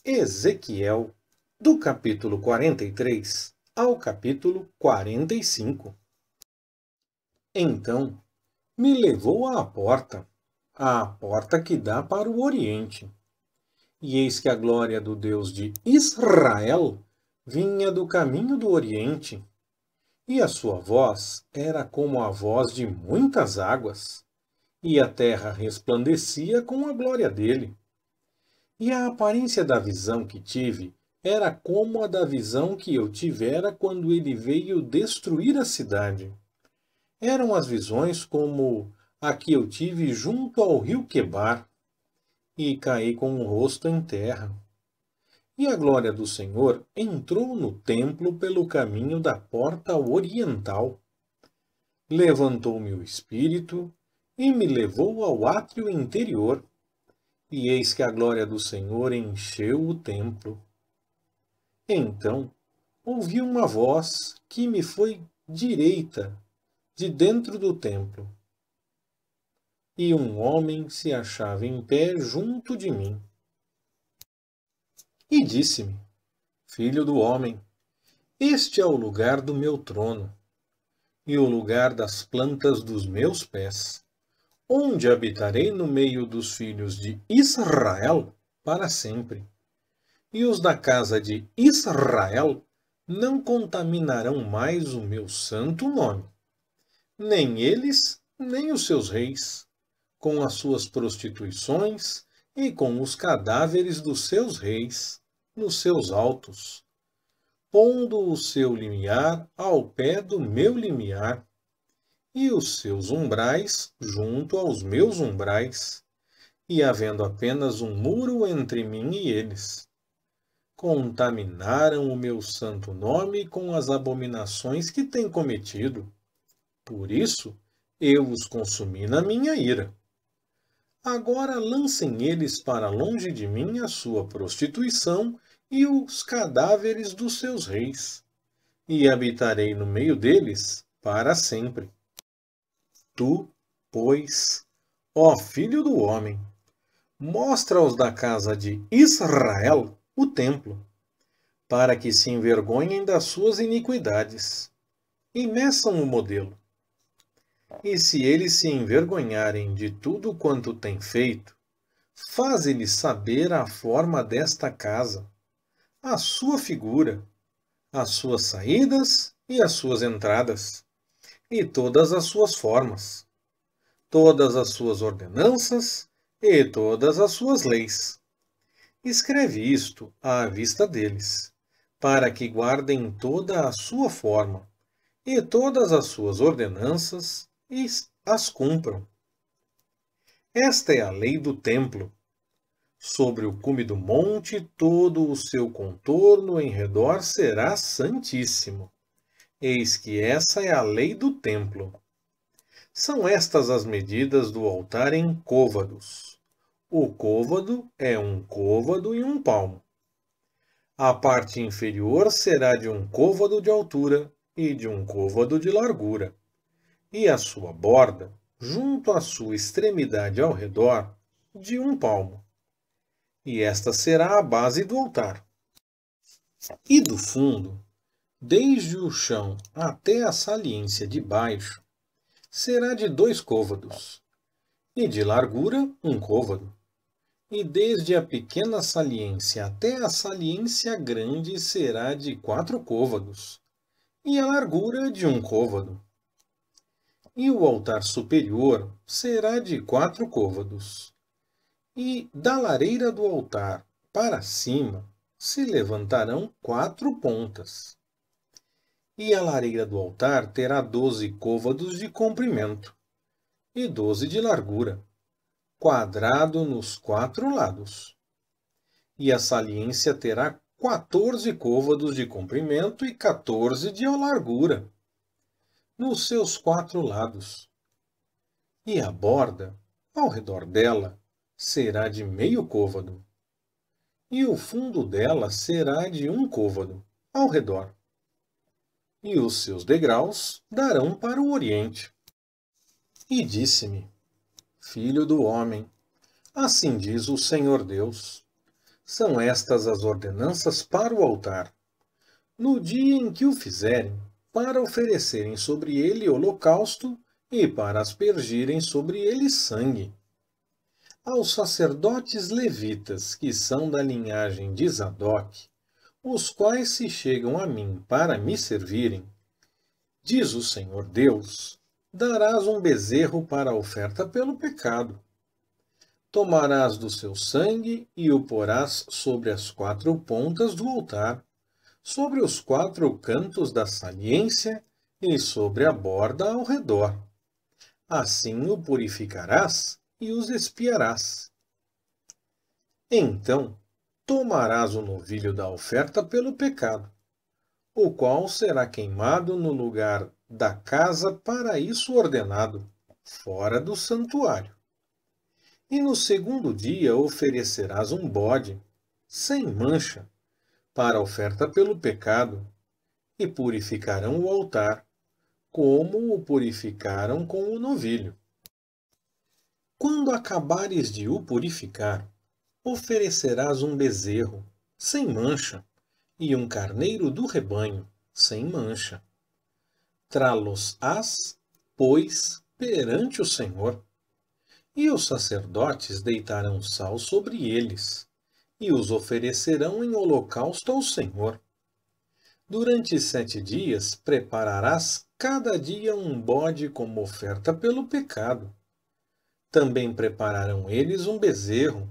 Ezequiel, do capítulo 43 ao capítulo 45. Então me levou à porta que dá para o Oriente. E eis que a glória do Deus de Israel vinha do caminho do Oriente, e a sua voz era como a voz de muitas águas, e a terra resplandecia com a glória dele. E a aparência da visão que tive era como a da visão que eu tivera quando ele veio destruir a cidade. Eram as visões como a que eu tive junto ao rio Quebar, e caí com o rosto em terra. E a glória do Senhor entrou no templo pelo caminho da porta oriental. Levantou-me o espírito e me levou ao átrio interior. E eis que a glória do Senhor encheu o templo. Então ouvi uma voz que me foi direita, de dentro do templo. E um homem se achava em pé junto de mim. E disse-me: Filho do homem, este é o lugar do meu trono, e o lugar das plantas dos meus pés, onde habitarei no meio dos filhos de Israel para sempre. E os da casa de Israel não contaminarão mais o meu santo nome, nem eles, nem os seus reis, com as suas prostituições e com os cadáveres dos seus reis, nos seus altos, pondo o seu limiar ao pé do meu limiar, e os seus umbrais junto aos meus umbrais, e havendo apenas um muro entre mim e eles. Contaminaram o meu santo nome com as abominações que têm cometido. Por isso, eu os consumi na minha ira. Agora lancem eles para longe de mim a sua prostituição e os cadáveres dos seus reis, e habitarei no meio deles para sempre. Tu, pois, ó filho do homem, mostra aos da casa de Israel o templo, para que se envergonhem das suas iniquidades, e meçam o modelo. E se eles se envergonharem de tudo quanto têm feito, faze-lhes saber a forma desta casa, a sua figura, as suas saídas e as suas entradas, e todas as suas formas, todas as suas ordenanças e todas as suas leis. Escreve isto à vista deles, para que guardem toda a sua forma, e todas as suas ordenanças, e as cumpram. Esta é a lei do templo. Sobre o cume do monte, todo o seu contorno em redor será santíssimo. Eis que essa é a lei do templo. São estas as medidas do altar em côvados. O côvado é um côvado e um palmo. A parte inferior será de um côvado de altura e de um côvado de largura, e a sua borda, junto à sua extremidade ao redor, de um palmo. E esta será a base do altar. E do fundo, desde o chão até a saliência de baixo, será de 2 côvados, e de largura 1 côvado. E desde a pequena saliência até a saliência grande será de 4 côvados, e a largura de 1 côvado. E o altar superior será de 4 côvados. E da lareira do altar para cima se levantarão 4 pontas. E a lareira do altar terá 12 côvados de comprimento e 12 de largura, quadrado nos 4 lados. E a saliência terá 14 côvados de comprimento e 14 de largura, nos seus 4 lados. E a borda, ao redor dela, será de meio côvado. E o fundo dela será de 1 côvado, ao redor. E os seus degraus darão para o oriente. E disse-me: Filho do homem, assim diz o Senhor Deus: São estas as ordenanças para o altar. No dia em que o fizerem, para oferecerem sobre ele holocausto e para aspergirem sobre ele sangue. Aos sacerdotes levitas, que são da linhagem de Zadoc, os quais se chegam a mim para me servirem, diz o Senhor Deus, darás um bezerro para a oferta pelo pecado. Tomarás do seu sangue e o porás sobre as 4 pontas do altar, sobre os 4 cantos da saliência e sobre a borda ao redor. Assim o purificarás e os expiarás. Então tomarás o novilho da oferta pelo pecado, o qual será queimado no lugar da casa para isso ordenado, fora do santuário. E no segundo dia oferecerás um bode, sem mancha, para a oferta pelo pecado, e purificarão o altar, como o purificaram com o novilho. Quando acabares de o purificar, oferecerás um bezerro, sem mancha, e um carneiro do rebanho, sem mancha. Trá-los-ás, pois, perante o Senhor. E os sacerdotes deitarão sal sobre eles, e os oferecerão em holocausto ao Senhor. Durante 7 dias prepararás cada dia um bode como oferta pelo pecado. Também prepararão eles um bezerro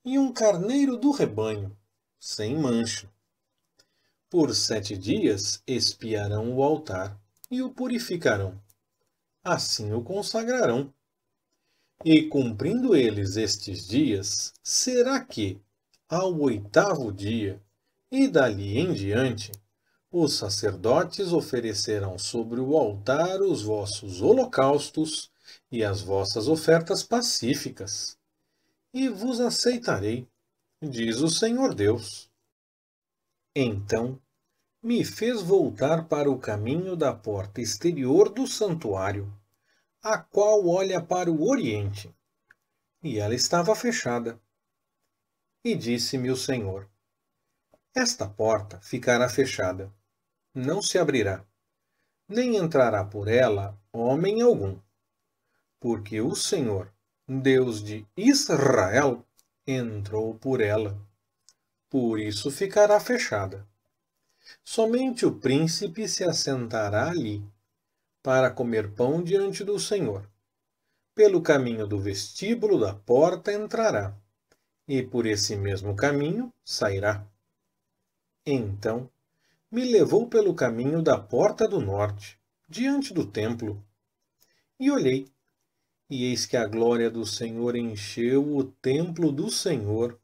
e um carneiro do rebanho, sem mancha. Por 7 dias expiarão o altar e o purificarão. Assim o consagrarão. E cumprindo eles estes dias, será que, ao 8º dia, e dali em diante, os sacerdotes oferecerão sobre o altar os vossos holocaustos e as vossas ofertas pacíficas, e vos aceitarei, diz o Senhor Deus. Então me fez voltar para o caminho da porta exterior do santuário, a qual olha para o oriente, e ela estava fechada. E disse-me o Senhor: esta porta ficará fechada, não se abrirá, nem entrará por ela homem algum, porque o Senhor, Deus de Israel, entrou por ela. Por isso ficará fechada. Somente o príncipe se assentará ali, para comer pão diante do Senhor. Pelo caminho do vestíbulo da porta entrará, e por esse mesmo caminho sairá. Então me levou pelo caminho da porta do norte, diante do templo. E olhei, e eis que a glória do Senhor encheu o templo do Senhor,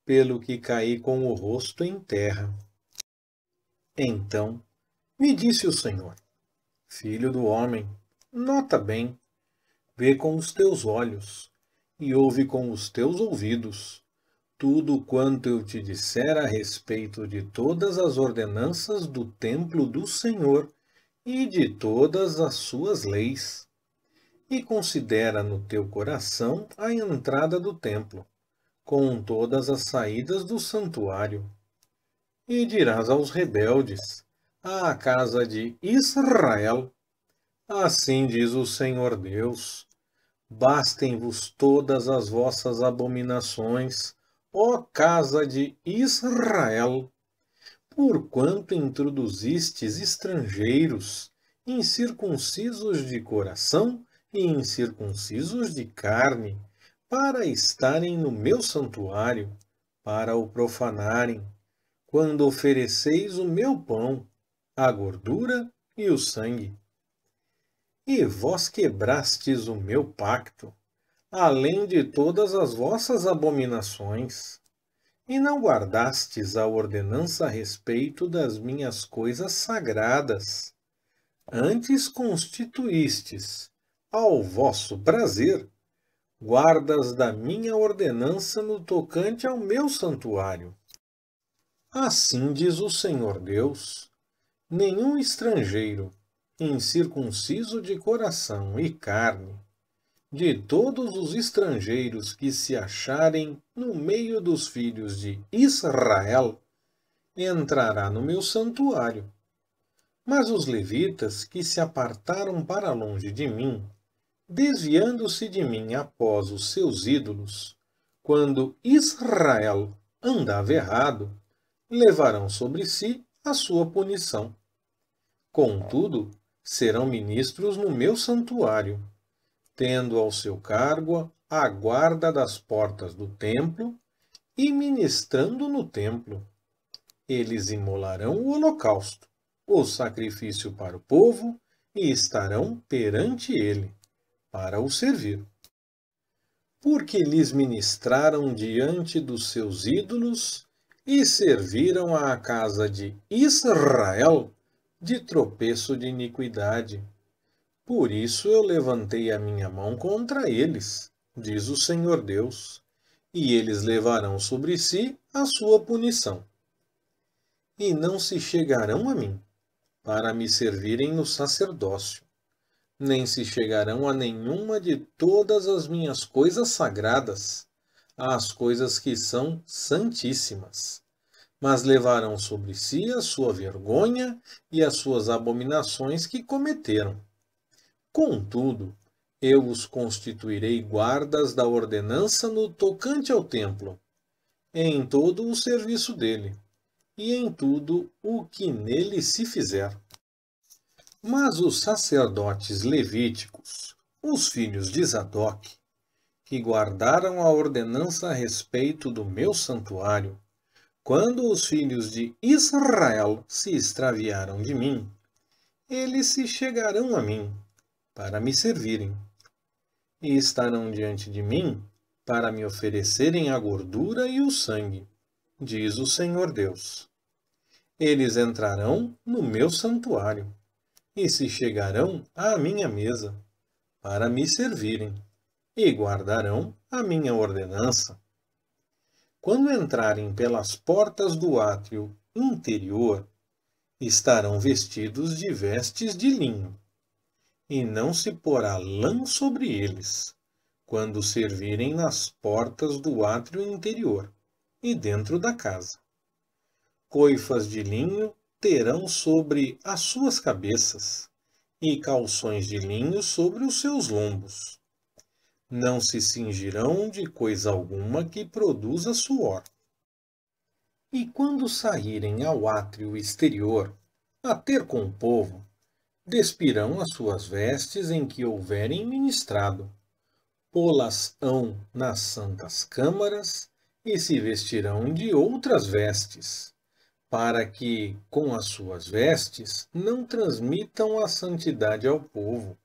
pelo que caí com o rosto em terra. Então me disse o Senhor: filho do homem, nota bem, vê com os teus olhos e ouve com os teus ouvidos tudo quanto eu te disser a respeito de todas as ordenanças do templo do Senhor e de todas as suas leis. E considera no teu coração a entrada do templo, com todas as saídas do santuário. E dirás aos rebeldes, à casa de Israel: assim diz o Senhor Deus: bastem-vos todas as vossas abominações, ó casa de Israel, porquanto introduzistes estrangeiros, incircuncisos de coração e incircuncisos de carne, para estarem no meu santuário, para o profanarem, quando ofereceis o meu pão, a gordura e o sangue. E vós quebrastes o meu pacto, além de todas as vossas abominações, e não guardastes a ordenança a respeito das minhas coisas sagradas. Antes constituístes, ao vosso prazer, guardas da minha ordenança no tocante ao meu santuário. Assim diz o Senhor Deus: nenhum estrangeiro, incircunciso de coração e carne, de todos os estrangeiros que se acharem no meio dos filhos de Israel, entrará no meu santuário. Mas os levitas que se apartaram para longe de mim, desviando-se de mim após os seus ídolos, quando Israel andava errado, levarão sobre si a sua punição. Contudo, serão ministros no meu santuário, tendo ao seu cargo a guarda das portas do templo e ministrando no templo. Eles imolarão o holocausto, o sacrifício para o povo, e estarão perante ele, para o servir. Porque lhes ministraram diante dos seus ídolos e serviram à casa de Israel de tropeço de iniquidade. Por isso eu levantei a minha mão contra eles, diz o Senhor Deus, e eles levarão sobre si a sua punição. E não se chegarão a mim, para me servirem no sacerdócio, nem se chegarão a nenhuma de todas as minhas coisas sagradas, às coisas que são santíssimas, mas levarão sobre si a sua vergonha e as suas abominações que cometeram. Contudo, eu os constituirei guardas da ordenança no tocante ao templo, em todo o serviço dele, e em tudo o que nele se fizer. Mas os sacerdotes levíticos, os filhos de Zadok, que guardaram a ordenança a respeito do meu santuário, quando os filhos de Israel se extraviaram de mim, eles se chegarão a mim, para me servirem, e estarão diante de mim, para me oferecerem a gordura e o sangue, diz o Senhor Deus. Eles entrarão no meu santuário, e se chegarão à minha mesa, para me servirem, e guardarão a minha ordenança. Quando entrarem pelas portas do átrio interior, estarão vestidos de vestes de linho, e não se porá lã sobre eles, quando servirem nas portas do átrio interior e dentro da casa. Coifas de linho terão sobre as suas cabeças, e calções de linho sobre os seus lombos. Não se cingirão de coisa alguma que produza suor. E quando saírem ao átrio exterior, a ter com o povo, despirão as suas vestes em que houverem ministrado, pô-las-ão nas santas câmaras, e se vestirão de outras vestes, para que, com as suas vestes, não transmitam a santidade ao povo.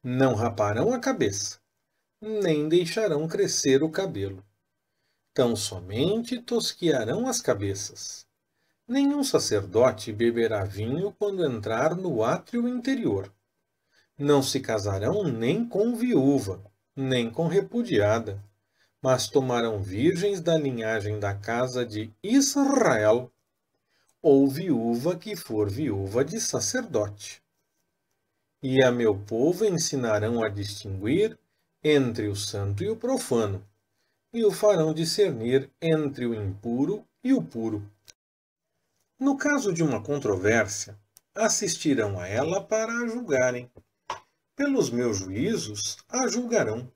Não raparão a cabeça, nem deixarão crescer o cabelo. Tão somente tosquiarão as cabeças. Nenhum sacerdote beberá vinho quando entrar no átrio interior. Não se casarão nem com viúva, nem com repudiada, mas tomarão virgens da linhagem da casa de Israel, ou viúva que for viúva de sacerdote. E a meu povo ensinarão a distinguir entre o santo e o profano, e o farão discernir entre o impuro e o puro. No caso de uma controvérsia, assistirão a ela para a julgarem. Pelos meus juízos a julgarão,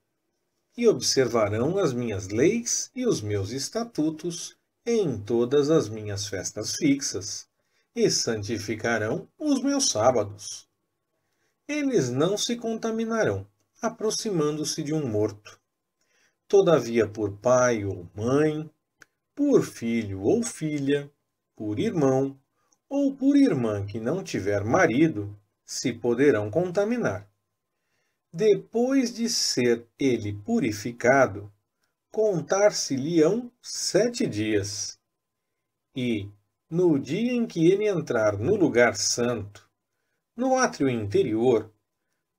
e observarão as minhas leis e os meus estatutos em todas as minhas festas fixas, e santificarão os meus sábados. Eles não se contaminarão, aproximando-se de um morto. Todavia, por pai ou mãe, por filho ou filha, por irmão ou por irmã que não tiver marido, se poderão contaminar. Depois de ser ele purificado, contar-se-lhe-ão 7 dias. E, no dia em que ele entrar no lugar santo, no átrio interior,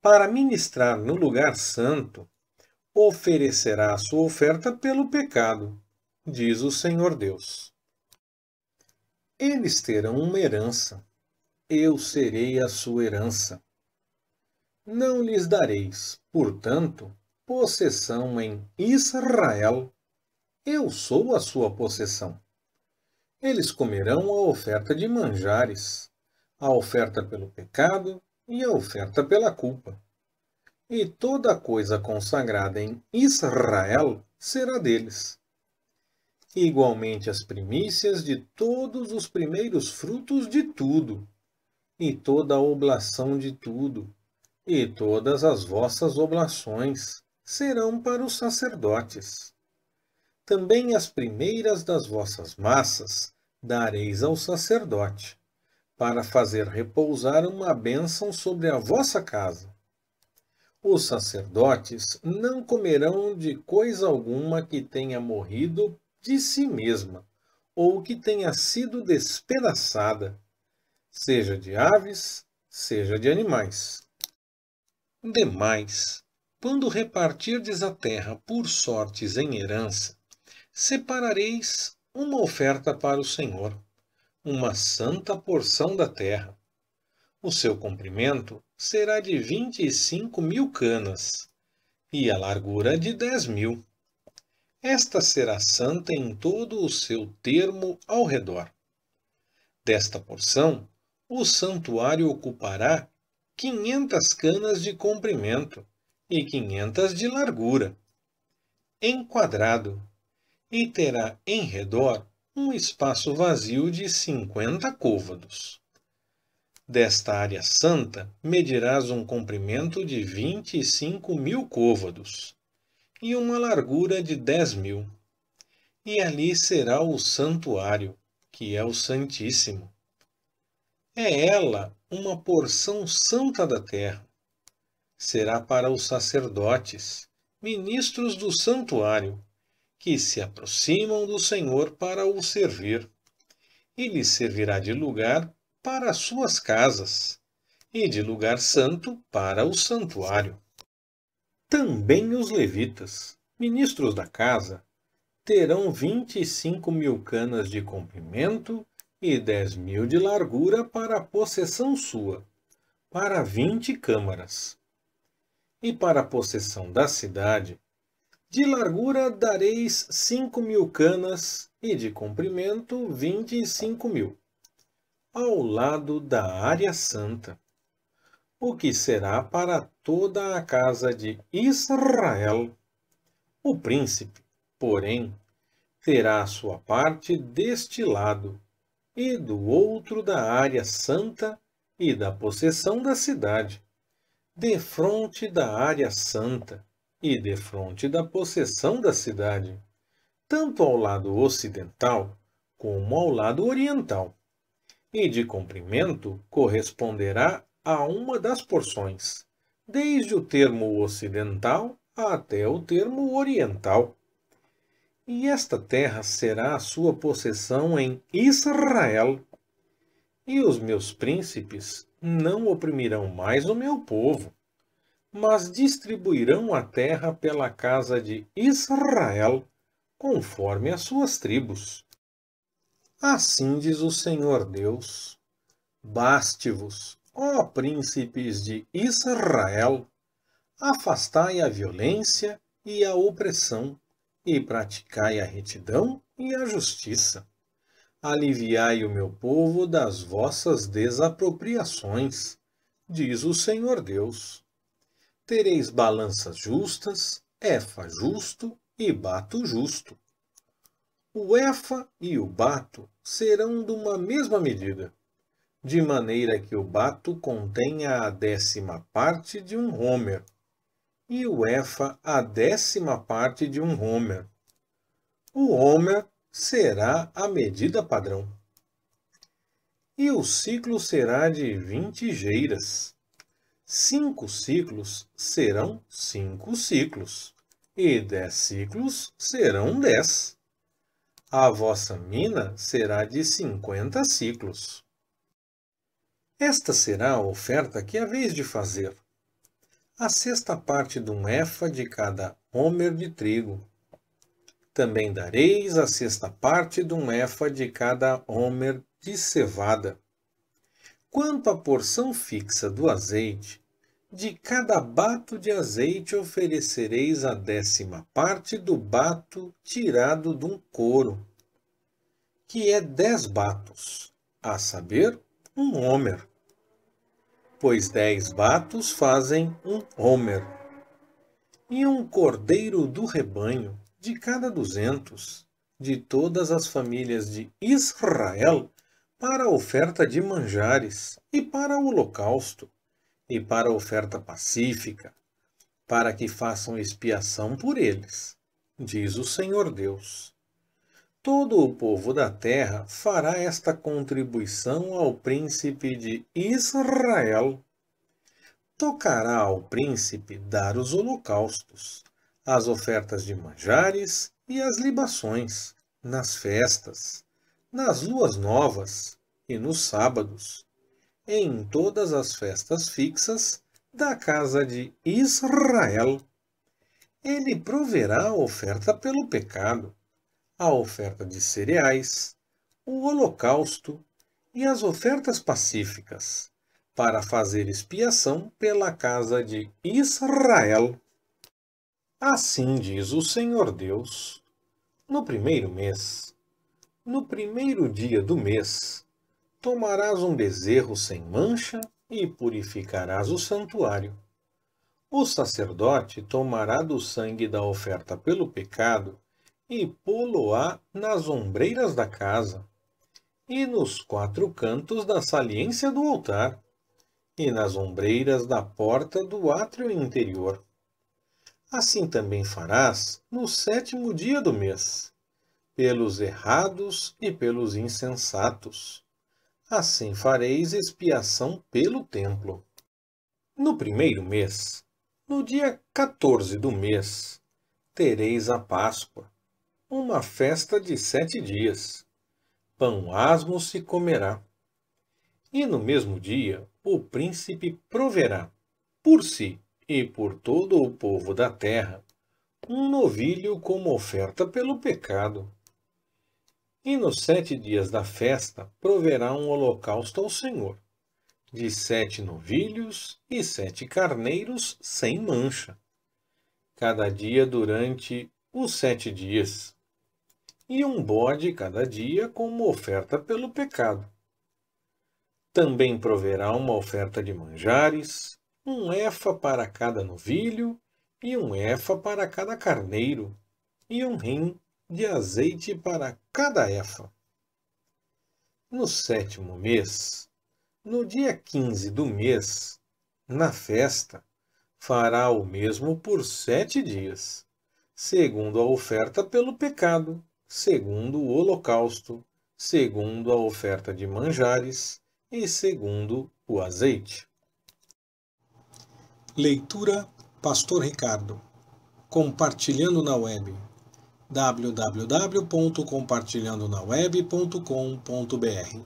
para ministrar no lugar santo, oferecerá a sua oferta pelo pecado, diz o Senhor Deus. Eles terão uma herança, eu serei a sua herança. não lhes dareis, portanto, possessão em Israel. Eu sou a sua possessão. Eles comerão a oferta de manjares, a oferta pelo pecado e a oferta pela culpa. E toda coisa consagrada em Israel será deles. Igualmente as primícias de todos os primeiros frutos de tudo, e toda a oblação de tudo, e todas as vossas oblações serão para os sacerdotes. Também as primeiras das vossas massas dareis ao sacerdote, para fazer repousar uma bênção sobre a vossa casa. Os sacerdotes não comerão de coisa alguma que tenha morrido de si mesma, ou que tenha sido despedaçada, seja de aves, seja de animais. Demais, quando repartirdes a terra por sortes em herança, separareis uma oferta para o Senhor, uma santa porção da terra. O seu comprimento será de 25.000 canas, e a largura de 10.000. Esta será santa em todo o seu termo ao redor. Desta porção, o santuário ocupará 500 canas de comprimento e 500 de largura, enquadrado, e terá em redor um espaço vazio de 50 côvados. Desta área santa medirás um comprimento de 25.000 côvados e uma largura de 10.000. E ali será o santuário, que é o Santíssimo. É ela uma porção santa da terra. Será para os sacerdotes, ministros do santuário, que se aproximam do Senhor para o servir, e lhes servirá de lugar para as suas casas, e de lugar santo para o santuário. Também os levitas, ministros da casa, terão 25.000 canas de comprimento e 10.000 de largura para a possessão sua, para 20 câmaras. E para a possessão da cidade, de largura dareis 5.000 canas e de comprimento 25.000, ao lado da área santa, o que será para toda a casa de Israel. O príncipe, porém, terá a sua parte deste lado, e do outro da área santa e da possessão da cidade, defronte da área santa e defronte da possessão da cidade, tanto ao lado ocidental como ao lado oriental. E de comprimento corresponderá a uma das porções, desde o termo ocidental até o termo oriental. E esta terra será a sua possessão em Israel. E os meus príncipes não oprimirão mais o meu povo, mas distribuirão a terra pela casa de Israel, conforme as suas tribos. Assim diz o Senhor Deus: baste-vos, ó príncipes de Israel, afastai a violência e a opressão, e praticai a retidão e a justiça. Aliviai o meu povo das vossas desapropriações, diz o Senhor Deus. Tereis balanças justas, efa justo e bato justo. O efa e o bato serão de uma mesma medida, de maneira que o bato contenha a 10ª parte de um homer, e o efa a 10ª parte de um homer. O homer será a medida padrão. E o ciclo será de 20 geiras. 5 ciclos serão 5 ciclos, e 10 ciclos serão 10. A vossa mina será de 50 ciclos. Esta será a oferta que haveis de fazer: a 6ª parte de um efa de cada homer de trigo. Também dareis a 6ª parte de um efa de cada homer de cevada. Quanto à porção fixa do azeite, De cada bato de azeite oferecereis a 10ª parte do bato tirado de um coro, que é 10 batos, a saber, um homer. Pois 10 batos fazem um homer. E um cordeiro do rebanho, de cada 200, de todas as famílias de Israel, para a oferta de manjares, e para o holocausto, e para a oferta pacífica, para que façam expiação por eles, diz o Senhor Deus. Todo o povo da terra fará esta contribuição ao príncipe de Israel. Tocará ao príncipe dar os holocaustos, as ofertas de manjares e as libações, nas festas, nas luas novas e nos sábados, em todas as festas fixas da casa de Israel. Ele proverá a oferta pelo pecado, a oferta de cereais, o holocausto e as ofertas pacíficas, para fazer expiação pela casa de Israel. Assim diz o Senhor Deus: no primeiro mês, no primeiro dia do mês, tomarás um bezerro sem mancha e purificarás o santuário. O sacerdote tomará do sangue da oferta pelo pecado e pô-lo-á nas ombreiras da casa, e nos 4 cantos da saliência do altar, e nas ombreiras da porta do átrio interior. Assim também farás no 7º dia do mês, pelos errados e pelos insensatos. Assim fareis expiação pelo templo. No primeiro mês, no dia 14 do mês, tereis a Páscoa, uma festa de 7 dias. Pão asmo se comerá. E no mesmo dia o príncipe proverá, por si e por todo o povo da terra, um novilho como oferta pelo pecado. E nos 7 dias da festa proverá um holocausto ao Senhor, de 7 novilhos e 7 carneiros sem mancha, cada dia durante os 7 dias, e um bode cada dia como oferta pelo pecado. Também proverá uma oferta de manjares, um efa para cada novilho, e um efa para cada carneiro, e um rim de azeite para cada efa. No 7º mês, no dia 15 do mês, na festa, fará o mesmo por 7 dias, segundo a oferta pelo pecado, segundo o holocausto, segundo a oferta de manjares e segundo o azeite. Leitura Pastor Ricardo. Compartilhando na web. www.compartilhandonaweb.com.br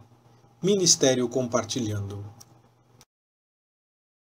Ministério Compartilhando.